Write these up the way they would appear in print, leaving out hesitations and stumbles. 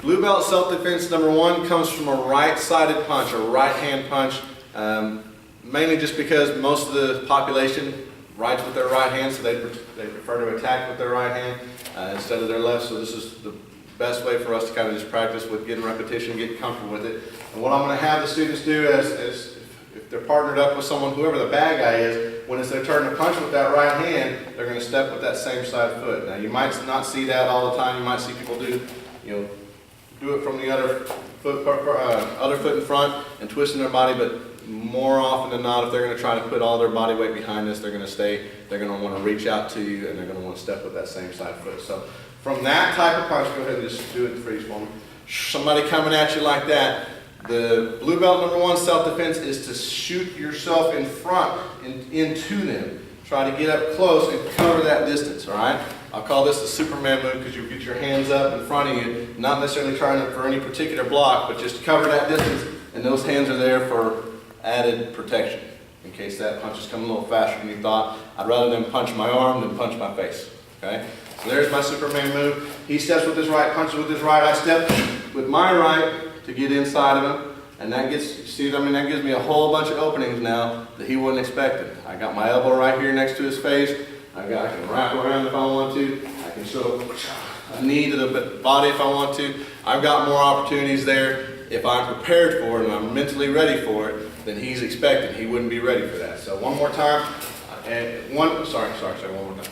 Blue belt self-defense number one comes from a right-sided punch, a right-hand punch, mainly just because most of the population writes with their right hand, so they prefer to attack with their right hand instead of their left. So this is the best way for us to kind of just practice with getting repetition, getting comfortable with it. And what I'm going to have the students do is if they're partnered up with someone, whoever the bad guy is, when it's their turn to punch with that right hand, they're going to step with that same side foot. Now you might not see that all the time. You might see people do it from the other foot in front and twisting their body, but more often than not, if they're going to try to put all their body weight behind this, they're going to want to reach out to you, and they're going to want to step with that same side foot. So from that type of punch, go ahead and just do it in freeze for me. Somebody coming at you like that, the blue belt number one self-defense is to shoot yourself in front, into them. Try to get up close and cover that distance, all right? I'll call this the Superman move because you get your hands up in front of you, not necessarily trying for any particular block, but just cover that distance, and those hands are there for added protection. In case that punch is coming a little faster than you thought, I'd rather them punch my arm than punch my face, okay? So there's my Superman move. He steps with his right, punches with his right, I step with my right to get inside of him. And that gives me a whole bunch of openings now that he wasn't expecting. I got my elbow right here next to his face. I can wrap around if I want to. I can show a knee to the body if I want to. I've got more opportunities there. If I'm prepared for it and I'm mentally ready for it, then he's expecting. He wouldn't be ready for that. So one more time. One more time.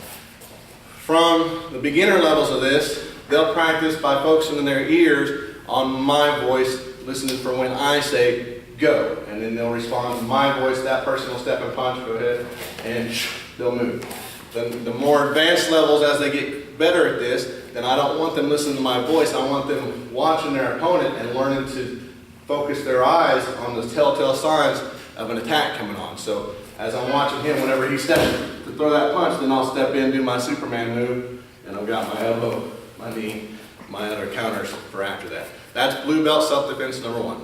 From the beginner levels of this, they'll practice by focusing their ears on my voice, listening for when I say go, and then they'll respond to my voice. That person will step and punch, go ahead, and they'll move. The more advanced levels, as they get better at this, then I don't want them listening to my voice. I want them watching their opponent and learning to focus their eyes on the telltale signs of an attack coming on. So as I'm watching him, whenever he steps to throw that punch, then I'll step in, do my Superman move, and I've got my elbow, my knee, my other counters for after that. That's blue belt self-defense number one.